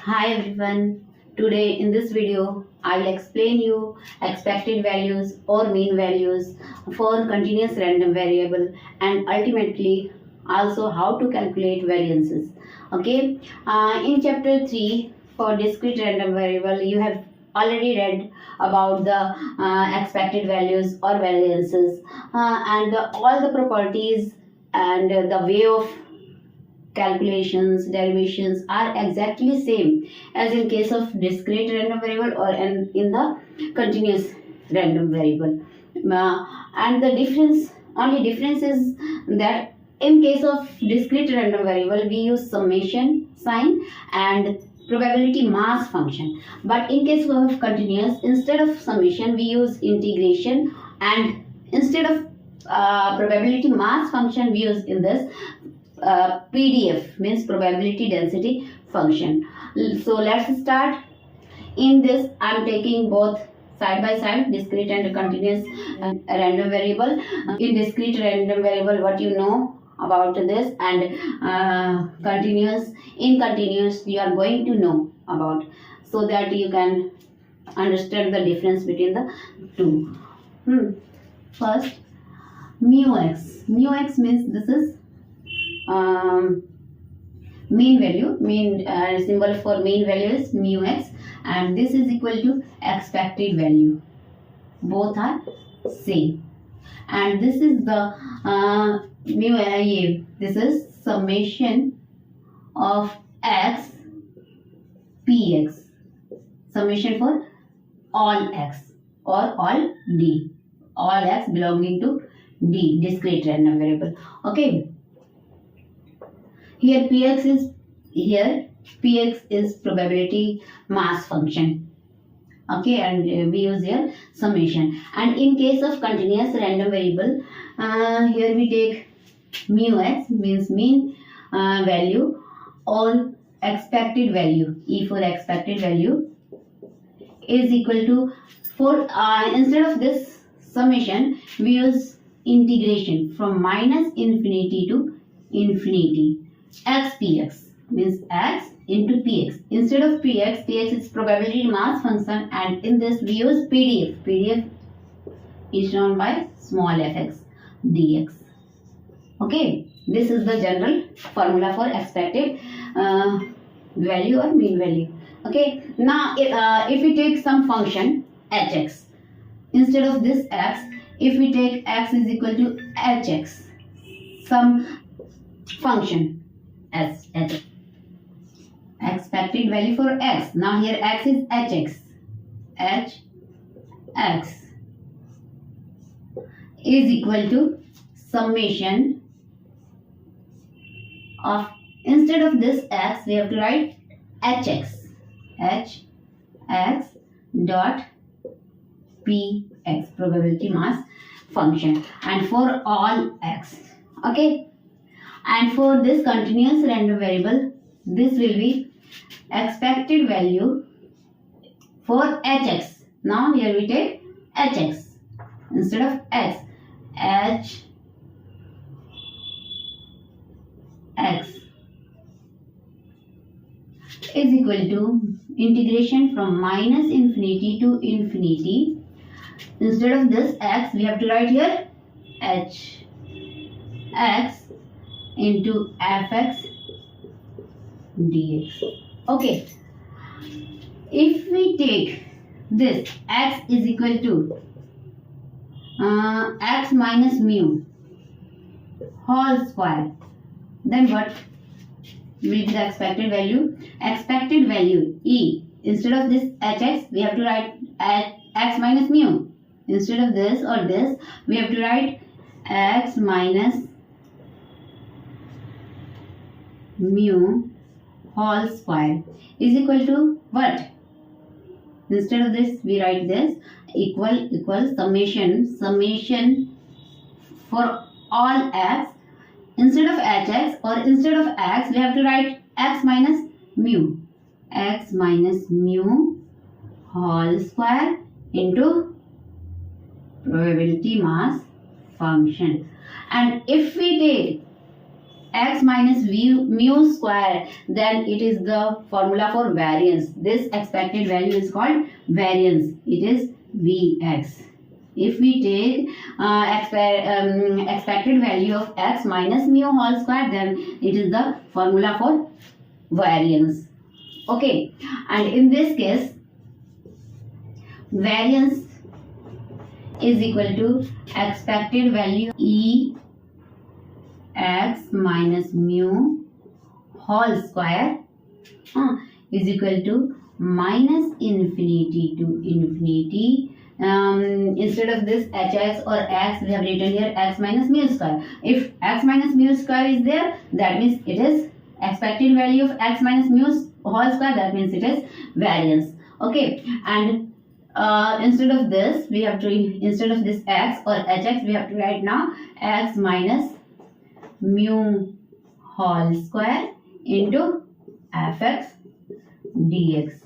Hi everyone. Today in this video I'll explain you expected values or mean values for continuous random variable and ultimately also how to calculate variances. Okay. In chapter 3 for discrete random variable you have already read about the expected values or variances and all the properties and the way of calculations, derivations are exactly same as in case of discrete random variable or in the continuous random variable. And the only difference is that in case of discrete random variable we use summation sign and probability mass function, but in case of continuous, instead of summation we use integration, and instead of probability mass function we use in this PDF, means probability density function. So let's start. In this I'm taking both side by side, discrete and continuous random variable. In discrete random variable what you know about this, and continuous, in continuous you are going to know about, so that you can understand the difference between the two. First, mu x. Mu x means this is mean value, symbol for mean value is mu x, and this is equal to expected value. Both are same, and this is the mu a. This is summation of x px, summation for all x or all d, all x belonging to d, discrete random variable. Okay. Here px is probability mass function. Okay, and we use here summation. And in case of continuous random variable, here we take mu x, means mean value, or expected value, e for expected value, is equal to, for instead of this summation we use integration from minus infinity to infinity. X px means x into px. Instead of px is probability mass function, and in this we use PDF. PDF is known by small fx dx. Okay, this is the general formula for expected value or mean value. Okay, now if we take some function hx, instead of this x, if we take x is equal to hx, some function as expected value for x. Now here x is hx. Hx is equal to summation of, instead of this x we have to write hx dot px, probability mass function, and for all x. Okay. And for this continuous random variable, this will be expected value for hx. Now here we take hx instead of x. Hx is equal to integration from minus infinity to infinity. Instead of this x we have to write here hx into fx dx. Okay, if we take this x is equal to x minus mu whole square, then what will be the expected value? Expected value e, instead of this hx we have to write x minus mu. Instead of this or this we have to write x minus mu whole square is equal to what? Instead of this we write this equal summation for all x. Instead of hx or instead of x we have to write x minus mu whole square into probability mass function. And if we take x minus mu square, then it is the formula for variance. This expected value is called variance. It is Vx. If we take expected value of x minus mu whole square, then it is the formula for variance. Okay, and in this case, variance is equal to expected value E x minus mu whole square is equal to minus infinity to infinity. Instead of this hx or x, we have written here x minus mu square. If x minus mu square is there, that means it is expected value of x minus mu whole square, that means it is variance. Okay, and instead of this x or hx, we have to write now x minus mu whole square into fx dx.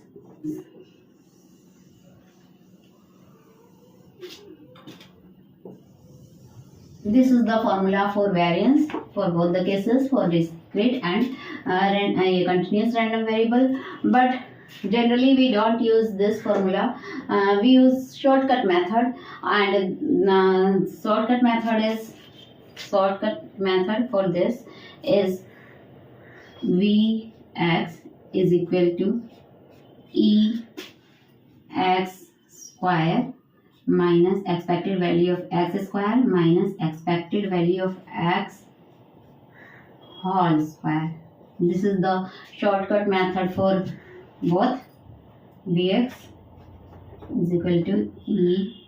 This is the formula for variance for both the cases, for discrete and continuous random variable. But generally we don't use this formula. We use shortcut method, and shortcut method for this is Vx is equal to E x square minus expected value of x square minus expected value of x whole square. This is the shortcut method for both. Vx is equal to E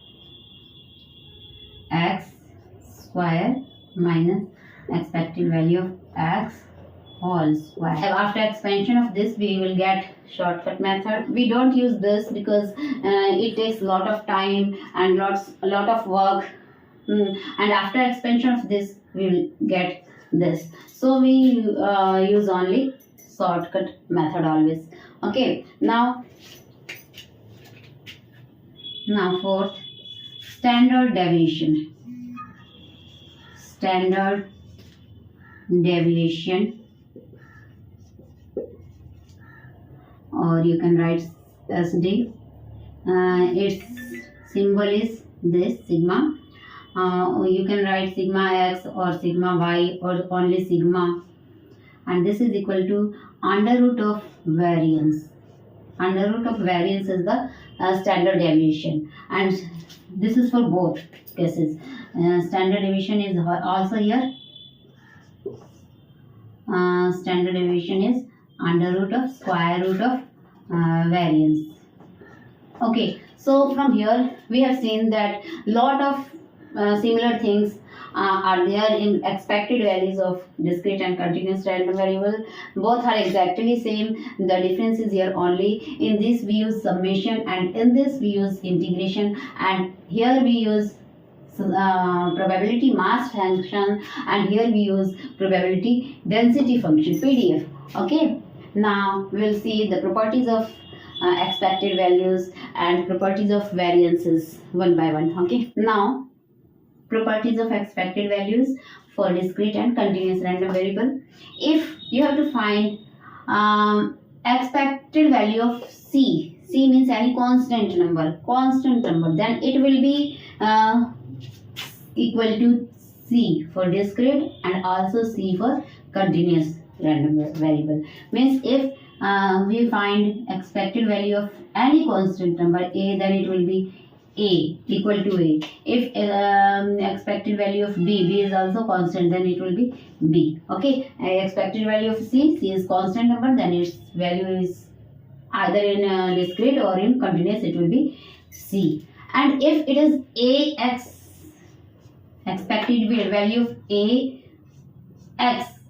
x square minus expected value of x whole square. After expansion of this, we will get shortcut method. We don't use this because it takes a lot of time and a lot of work, and after expansion of this we will get this. So we use only shortcut method always. Okay, now fourth, standard deviation. Standard deviation, or you can write SD. Its symbol is this sigma. You can write sigma x or sigma y or only sigma, and this is equal to under root of variance. Under root of variance is the standard deviation, and this is for both cases. Standard deviation is also here. Standard deviation is under root of square root of variance. Okay, so from here we have seen that lot of similar things are there in expected values of discrete and continuous random variable. Both are exactly same. The difference is here only in this we use summation, and in this we use integration, and here we use probability mass function, and here we use probability density function, PDF. Okay, now we'll see the properties of expected values and properties of variances one by one. Okay, now properties of expected values for discrete and continuous random variable. If you have to find expected value of C means any constant number, then it will be equal to C for discrete and also C for continuous random variable. Means if we find expected value of any constant number A, then it will be A equal to A. If expected value of B is also constant, then it will be B. Okay, expected value of C is constant number, then its value is either in discrete or in continuous, it will be C. And if it is AX, expected value of AX,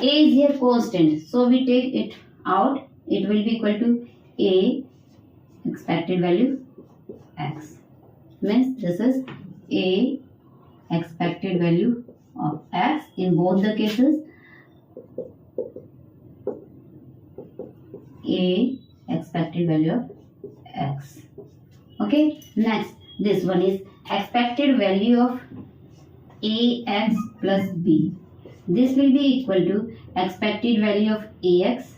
A is here constant, so we take it out, it will be equal to A expected value X. Means this is A expected value of X in both the cases. A expected value of X. Okay, next this one is expected value of AX plus B. this will be equal to expected value of Ax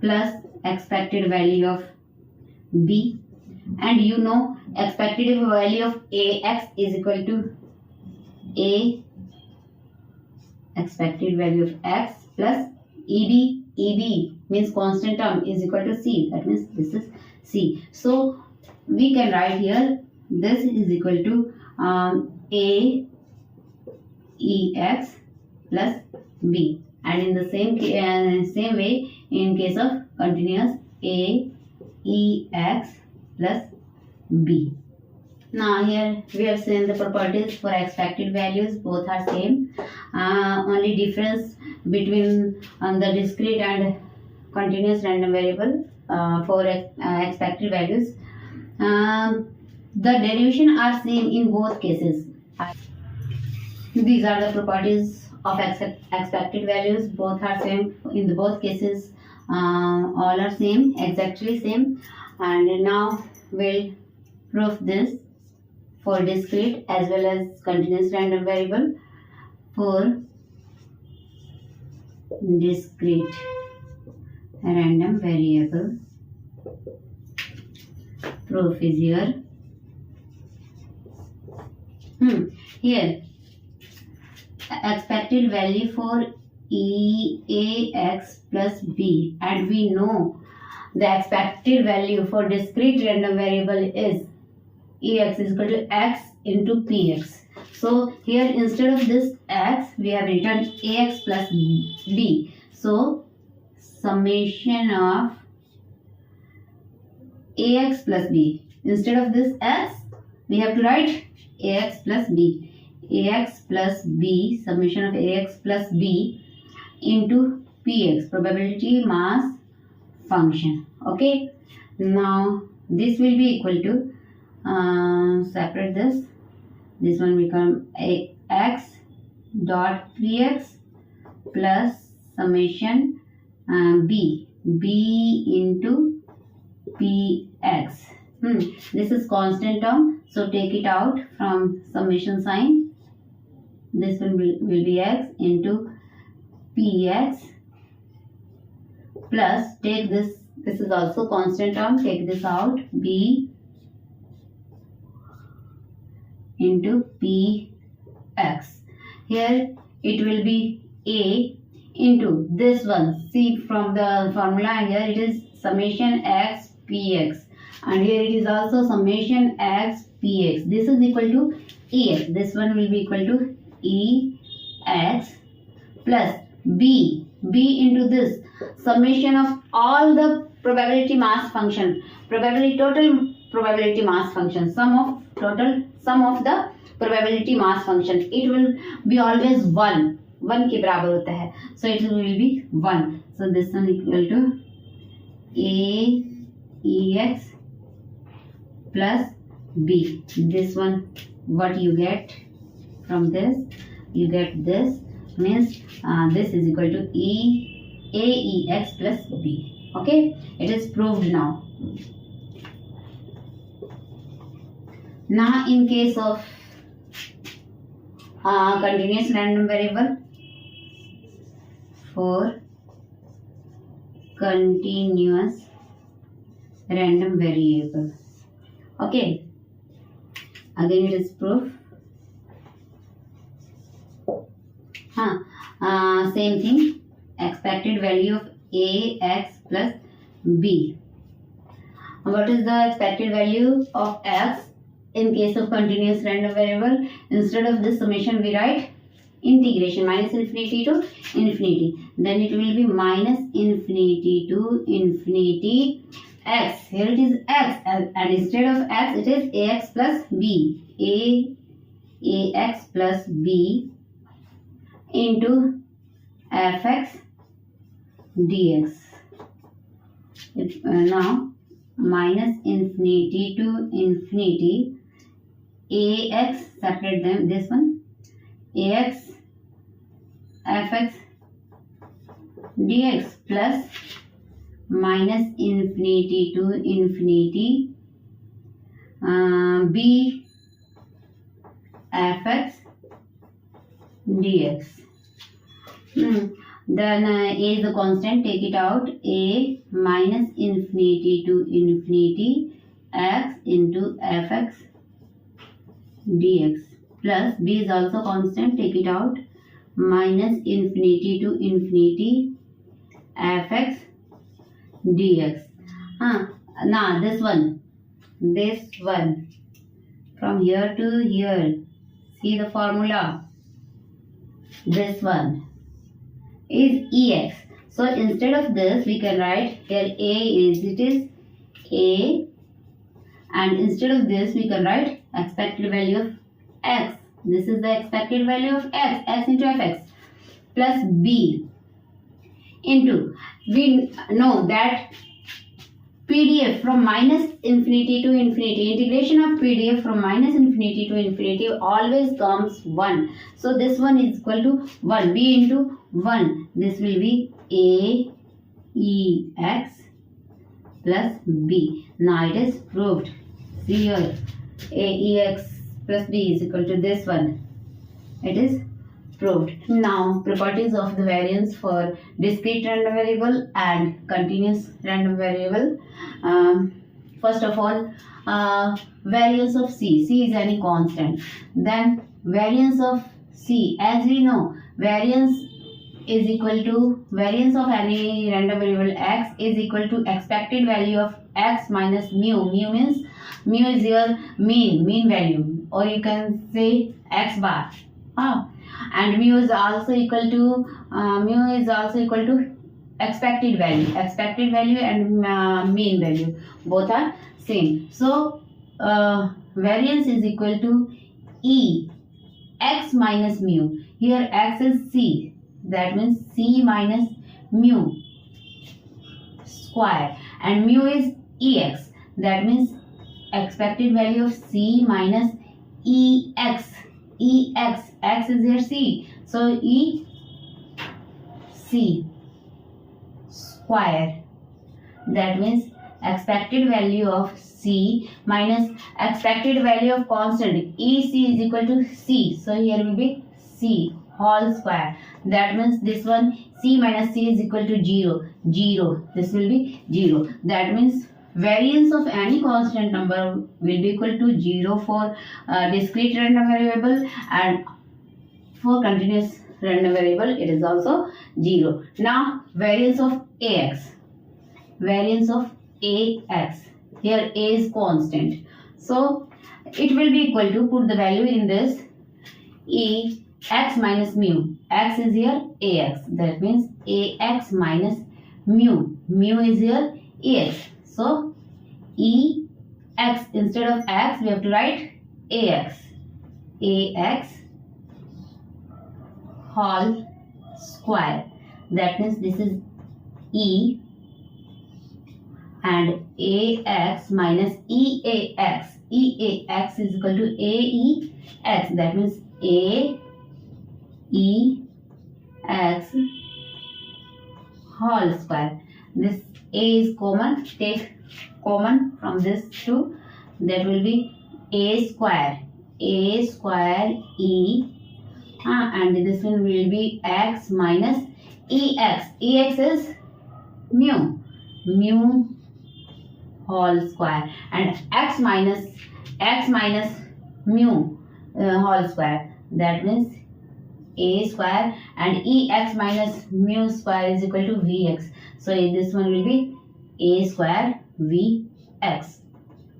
plus expected value of B, and you know expected value of Ax is equal to A expected value of X plus EB means constant term is equal to C, that means this is C. So we can write here this is equal to Aex plus B, and in the same way in case of continuous Aex plus B. Now here we have seen the properties for expected values, both are same. Only difference between the discrete and continuous random variable for expected values. The derivation are same in both cases. These are the properties of expected values. Both are same in the both cases. All are same, exactly same. And now we'll prove this for discrete as well as continuous random variable. For discrete random variable, proof is here. Here expected value for Ax plus B, and we know the expected value for discrete random variable is Ax is equal to X into Px. So here instead of this X we have written Ax plus B. So summation of Ax plus B. Instead of this X we have to write Ax plus B. Ax plus B, summation of Ax plus B into Px, probability mass function. Okay. Now this will be equal to separate this. This one become X dot Px plus summation B into Px. This is constant term, so take it out from summation sign. This will be X into Px plus, take this is also constant term, take this out, B into Px. Here it will be A into this one. See from the formula here it is summation X Px, and here it is also summation X Px. This is equal to Ax. This one will be equal to Ex plus B into this summation of all the probability mass function, total probability mass function, sum of the probability mass function. It will be always 1 के बराबर होता है, so it will be 1. So this one equal to Aex plus B. This one what you get from this, you get this, means this is equal to Aex plus B. Okay, it is proved now. Now in case of continuous random variable, for continuous random variable, okay, again it is proof. Same thing, expected value of Ax plus B. What is the expected value of X in case of continuous random variable? Instead of this summation we write integration minus infinity to infinity, then it will be minus infinity to infinity X. Here it is X, and instead of X it is Ax plus B. Ax plus B into fx dx. Now minus infinity to infinity Ax, separate them, this one, Ax fx dx plus minus infinity to infinity B fx dx. Then a is the constant, take it out. A minus infinity to infinity x into fx dx plus b is also constant, take it out. Minus infinity to infinity fx dx. Now this one from here to here, see the formula. This one is ex. So instead of this we can write here it is a, and instead of this we can write expected value of x. This is the expected value of x into fx, plus b into, we know that PDF from minus infinity to infinity, integration of PDF from minus infinity to infinity always comes 1. So this one is equal to 1, b into 1. This will be aex plus b. Now it is proved. See here, aex plus b is equal to this one. It is proved. Now properties of the variance for discrete random variable and continuous random variable. First of all, variance of c. C is any constant. Then variance of c, as we know, variance is equal to, variance of any random variable x is equal to expected value of x minus mu. Mu means, mu is your mean value, or you can say x bar. And mu is also equal to expected value and mean value, both are same. So variance is equal to e x minus mu. Here x is c, that means c minus mu square, and mu is ex, that means expected value of c minus ex. X is here c, so e c square, that means expected value of c minus expected value of constant ec is equal to c, so here will be c whole square, that means this one c minus c is equal to 0, this will be 0, that means variance of any constant number will be equal to 0 for discrete random variable, and for continuous random variable it is also 0. Now variance of ax. Here a is constant, so it will be equal to, put the value in this, e x minus mu. X is here ax, that means ax minus mu. Mu is here ex. So ex, instead of x we have to write ax whole square, that means this is e, and ax minus eax is equal to aex, that means aex whole square. This a is common, take common from this two, that will be a square e, and this one will be x minus ex. Ex is mu whole square, and x minus mu whole square, that means a square, and ex minus mu square is equal to vx. So this one will be a square vx.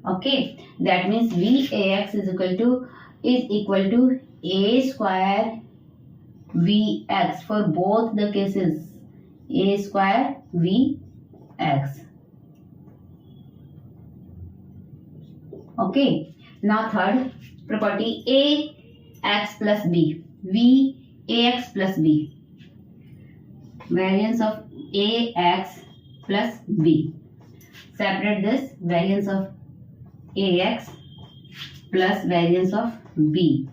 Okay, that means vax is equal to a square vx for both the cases, a square vx. Okay, now third property, ax plus b. Ax plus b. Variance of ax plus b. Separate this, variance of ax plus variance of b.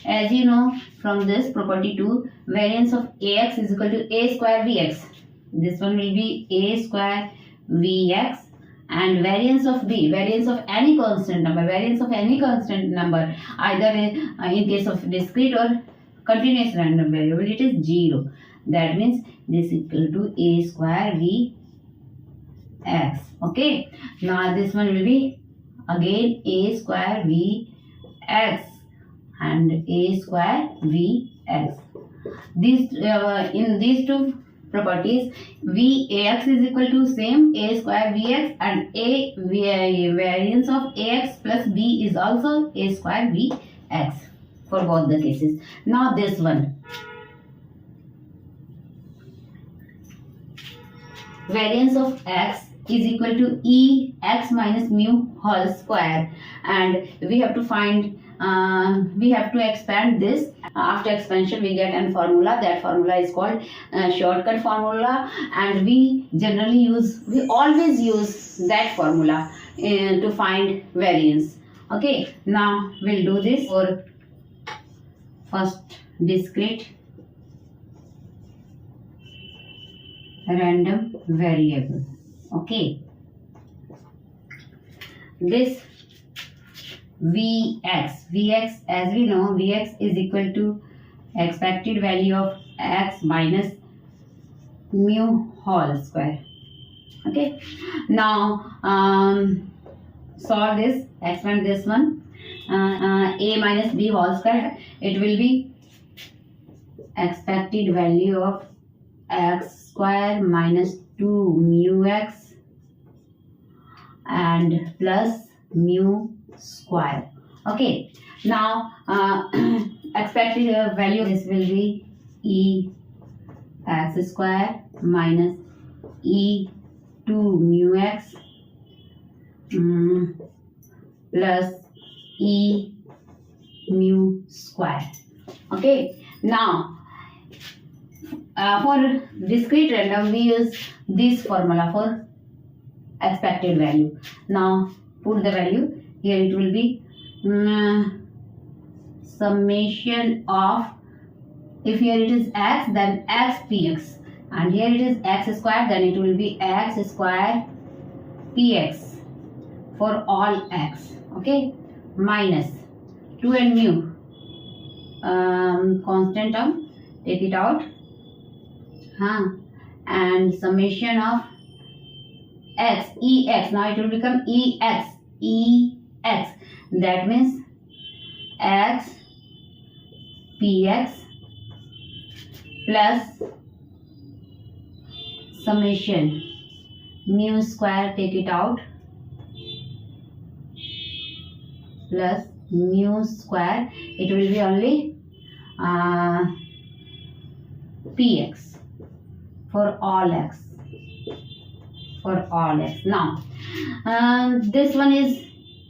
As you know from this property 2, variance of ax is equal to a square vx. This one will be a square vx, and variance of b, variance of any constant number, either in case of discrete or continuous random variable, it is 0. That means this is equal to a square v x. Okay, now this one will be again a square v x and a square v x. These in these two properties, Vax is equal to same a square Vx, and variance of Ax plus B is also a square Vx for both the cases. Now this one, variance of x is equal to E x minus mu whole square, and we have to find we have to expand this. After expansion we get a formula. That formula is called shortcut formula, and we always use that formula to find variance. Okay, now we'll do this for first discrete random variable. Okay, this Vx, as we know, Vx is equal to expected value of x minus mu whole square. Okay, now solve this, expand this one, a minus b whole square. It will be expected value of x square minus 2 mu x and plus mu square. Okay, now expected value, this will be e x square minus e 2 mu x plus e mu square. Okay, now for discrete random we use this formula for expected value. Now put the value. Here it will be summation of, if here it is x, then x px, and here it is x square, then it will be x square px for all x. Okay, minus 2 and mu constant term, take it out, and summation of x, ex. Now it will become ex, that means x px plus summation mu square, take it out, plus mu square, it will be only px for all x. Now this one is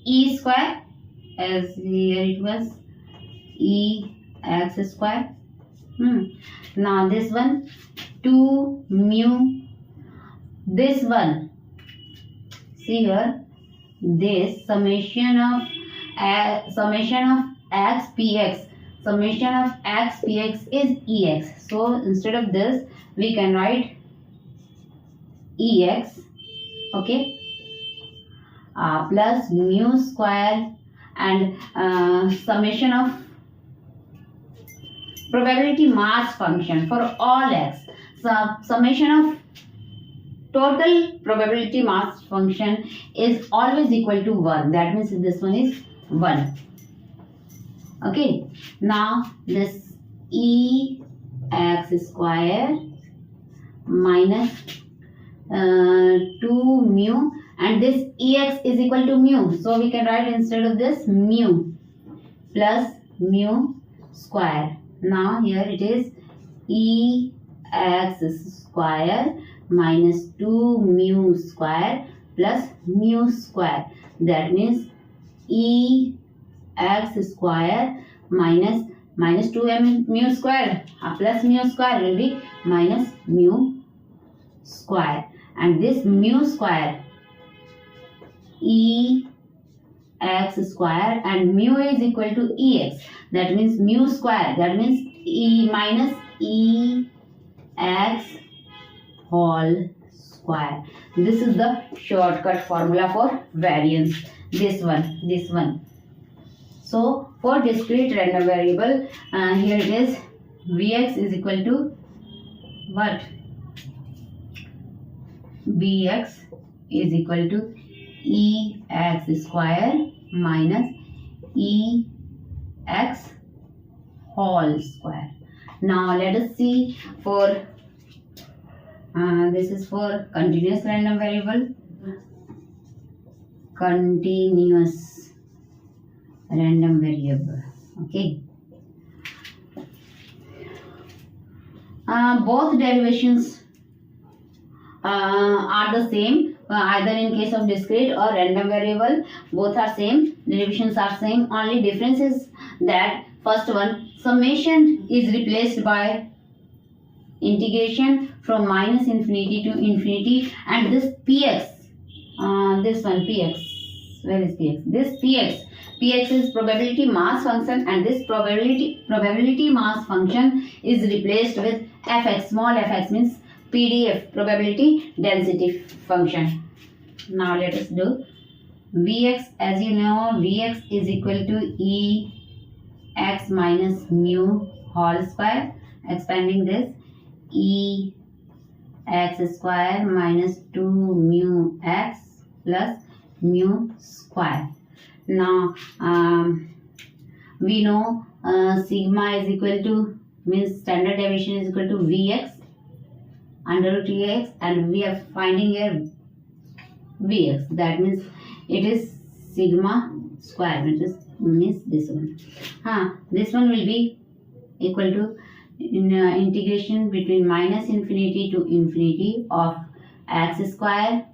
e square, as here it was e x square. Now this one 2 mu, this one, see here, this summation of x px, summation of x px is ex. So instead of this we can write ex. Okay, plus mu square and summation of probability mass function for all x. So summation of total probability mass function is always equal to 1. That means this one is 1. Okay, now this ex square minus 2 mu, and this ex is equal to mu, so we can write instead of this mu plus mu square. Now here it is ex square minus 2 mu square plus mu square. That means ex square minus 2 mu square plus mu square will be minus mu square, and this mu square ex square, and mu is equal to ex, that means mu square, that means e minus ex whole square. square. This is the shortcut formula for variance. This one. So for discrete random variable, here it is, Vx is equal to what? Bx is equal to Ex square minus Ex whole square. Now let us see for this is for continuous random variable. Continuous random variable. Okay. Both derivations are the same, either in case of discrete or random variable. Both are same, derivations are same. Only difference is that first one, summation is replaced by integration from minus infinity to infinity, and this px, this one px, where is px? This px is probability mass function, and this probability mass function is replaced with fx. Small fx means PDF, probability density function. Now let us do Vx. As you know, Vx is equal to Ex minus mu whole square. Expanding this, Ex square minus 2 mu x plus mu square. Now we know sigma is equal to, means standard deviation is equal to Vx under root Ex, and we are finding here Vx. That means it is sigma square, which is means this one. This one will be equal to integration between minus infinity to infinity of x square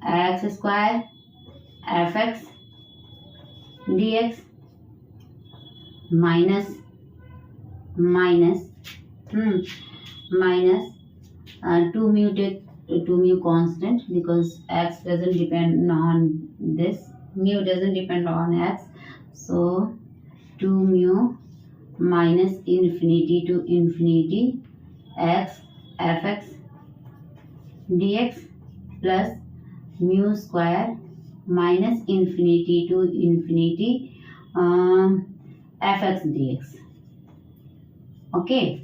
fx dx minus 2 mu, take 2 mu constant, because x doesn't depend on this, mu doesn't depend on x, so 2 mu minus infinity to infinity x fx dx plus mu square minus infinity to infinity fx dx. Okay.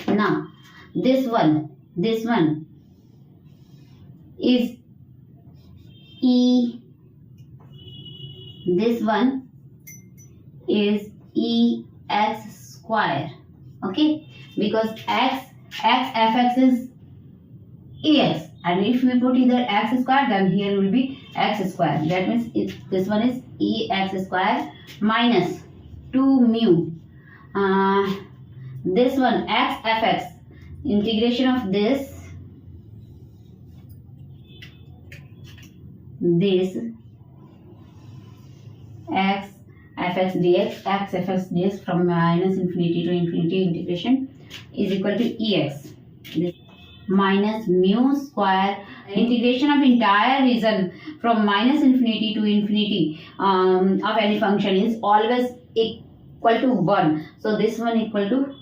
Now this one is this one is Ex square. Okay, because x fx is Ex, and if we put either x square, then here will be x square. That means this one is Ex square minus 2 mu. This one x fx, integration of this x fx dx from minus infinity to infinity integration is equal to Ex. This minus mu square, integration of entire region from minus infinity to infinity of any function is always equal to 1. So this one equal to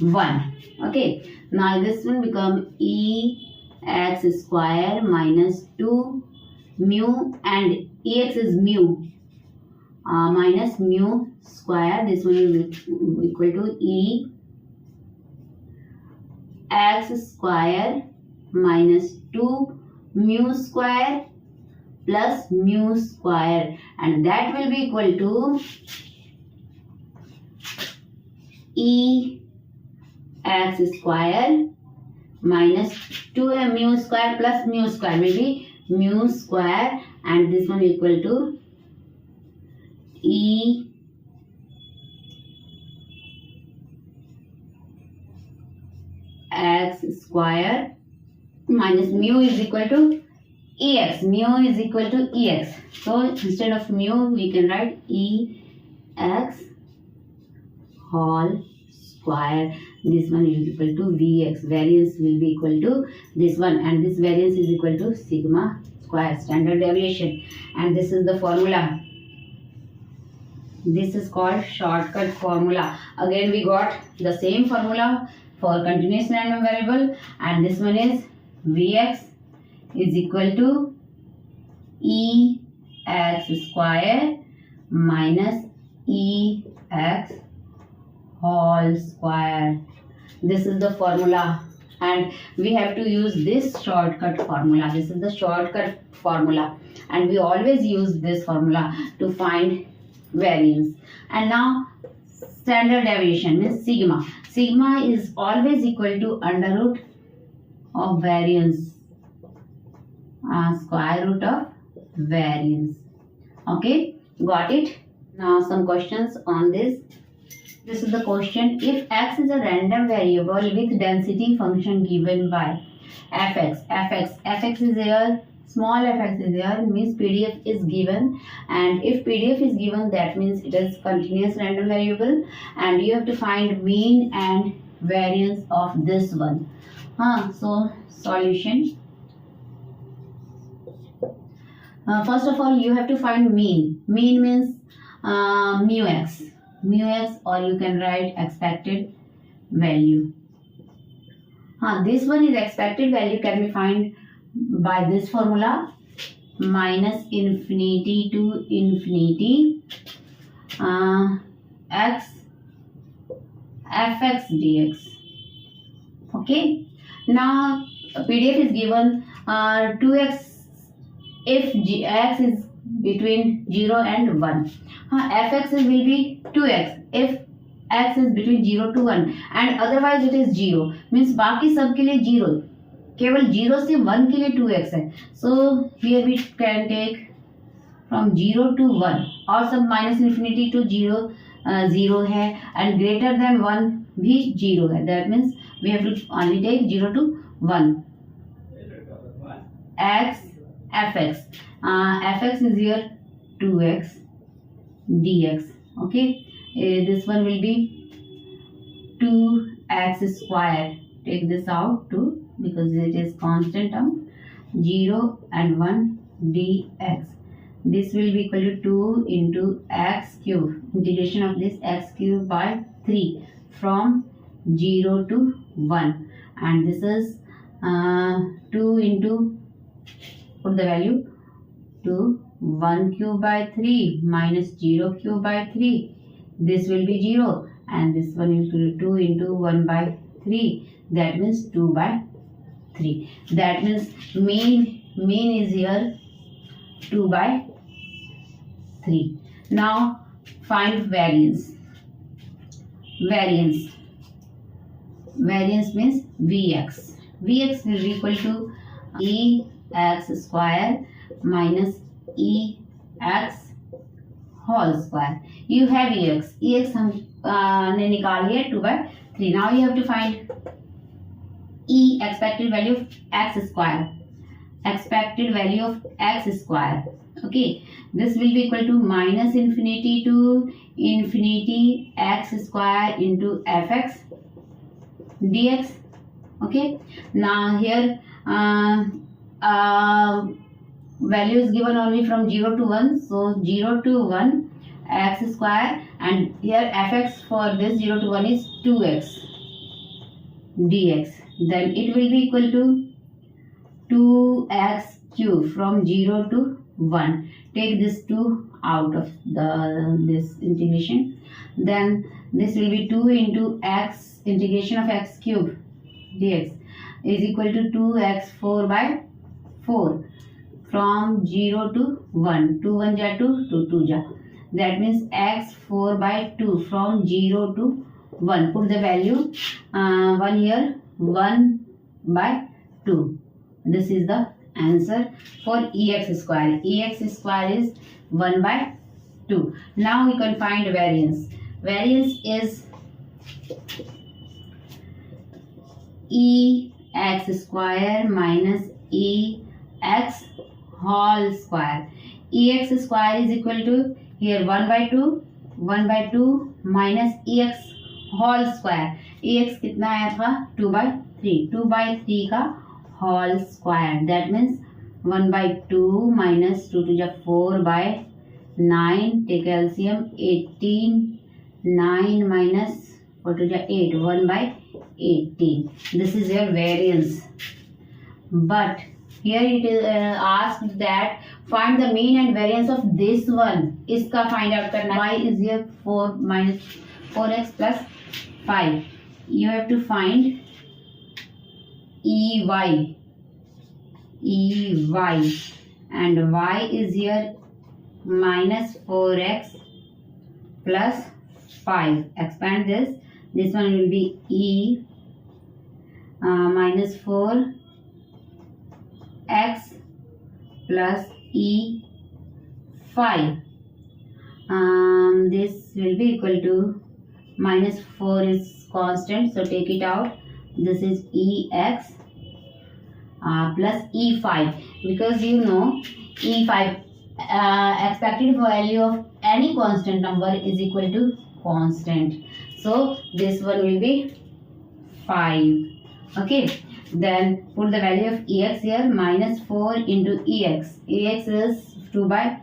1. Okay. Now this one become Ex square minus 2 mu, and Ex is mu, minus mu square. This one will be equal to Ex square minus 2 mu square plus mu square, and that will be equal to Ex square minus 2 mu square plus mu square will be mu square, and this one equal to Ex square minus mu is equal to Ex. Mu is equal to Ex. So instead of mu, we can write Ex whole square. This one is equal to Vx. Variance will be equal to this one, and this variance is equal to sigma square, standard deviation. And this is the formula. This is called shortcut formula. Again we got the same formula for continuous random variable, and this one is Vx is equal to Ex square minus Ex whole square. This is the formula, and we have to use this shortcut formula. This is the shortcut formula, and we always use this formula to find variance. And now standard deviation means sigma. Sigma is always equal to under root of variance, square root of variance. Okay, got it? Now some questions on this. This is the question: if x is a random variable with density function given by fx is there, small fx is there, means PDF is given, and if PDF is given, that means it is continuous random variable, and you have to find mean and variance of this one. So solution. First of all, you have to find mean. Mean means mu x, or you can write expected value. This one is expected value, can be found by this formula: minus infinity to infinity x fx dx. Okay, now PDF is given 2x if x is between 0 and 1. Fx will be 2x if x is between 0 to 1, and otherwise it is 0, means बाकी सब के लिए 0, केवल 0 से 1 के लिए 2x है. So here we can take from 0 to 1, और सब minus infinity to 0 0 है, and greater than 1 भी 0 है. That means we have to only take 0 to 1. X fx, fx is here 2x dx. Okay, this one will be 2x square. Take this out too, because it is constant term. 0 and 1 dx. This will be equal to 2 into x cube. Integration of this x cube by 3 from 0 to 1, and this is 2 into, put the value, 2 1 cube by 3 minus 0 cube by 3. This will be 0, and this one is 2 into 1 by 3. That means 2 by 3. That means mean is here 2 by 3. Now find variance. Variance means Vx. Vx will be equal to Ex square minus Ex whole square. You have Ex हमने निकाल लिया 2 by 3. Now you have to find E, expected value of x square. Expected value of x square. Okay, this will be equal to minus infinity to infinity x square into fx dx. Okay, now here value is given only from 0 to 1, so 0 to 1 x square, and here fx for this 0 to 1 is 2x dx. Then it will be equal to 2x cube from 0 to 1. Take this 2 out of this integration. Then this will be 2 into x integration of x cube dx is equal to 2x 4 by 4 from 0 to 1. 2 1 ja 2, 2 2 ja. That means x 4 by 2 from 0 to 1. Put the value 1 here, 1 by 2. This is the answer for Ex square. Ex square is 1 by 2. Now we can find variance. Variance is Ex square minus Ex whole square. Ex square is equal to here 1 by 2 minus Ex whole square. Ex कितना आया था 2 by 3. 2 by 3 का whole square. That means 1 by 2 minus 2 to the 4 by 9. Take LCM 18. 9 minus 4 to the 8. 1 by 18. This is your variance. But here it is asked that find the mean and variance of this one. इसका find out करना. Y is here 4 minus 4x plus 5. You have to find EY. And y is here minus 4x plus 5. Expand this. This one will be E minus 4x plus E 5. This will be equal to minus 4 is constant, so take it out. This is EX plus E5, because you know E5 expected value of any constant number is equal to constant. So this one will be 5. Okay. Then put the value of EX here, minus 4 into EX. EX is 2 by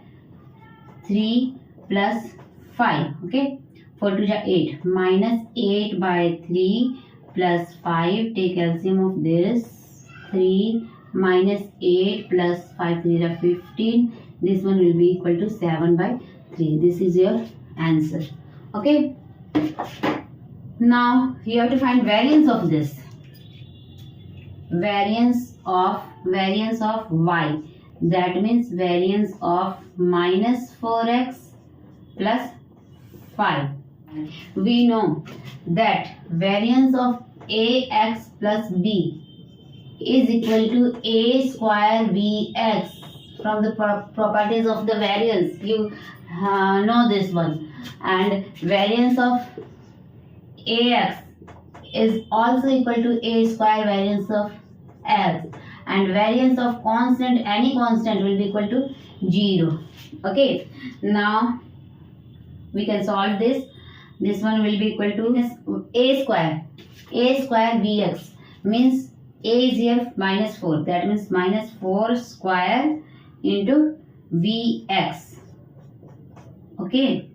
3 plus 5. Okay. 4 to 8. Minus 8 by 3 plus 5. Take LCM of this. 3 minus 8 plus 5 3 are 15. This one will be equal to 7 by 3. This is your answer. Okay. Now you have to find variance of this. Variance of y. That means variance of minus 4x plus 5. We know that variance of ax plus b is equal to a square bx. From the properties of the variance, you know this one. And variance of ax is also equal to a square variance of x, and variance of constant, any constant, will be equal to 0. Okay, now we can solve this. This one will be equal to a square bx, means a is here minus 4, that means minus 4 square into vx. Okay,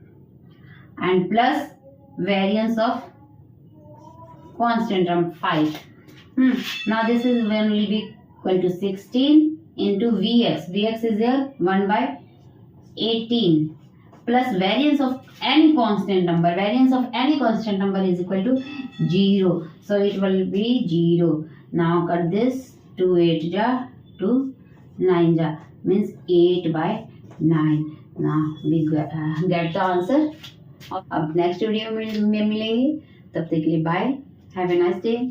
and plus variance of constant term 5. Now this is when will be equal to 16 into Vx. Vx is here 1 by 18 plus variance of any constant number. Variance of any constant number is equal to 0. So it will be 0. Now cut this. 2 8 ja, 2 9 ja, means 8 by 9. Now we get the answer. अब next video में मिलेंगे, तब तक के लिए bye. Have a nice day.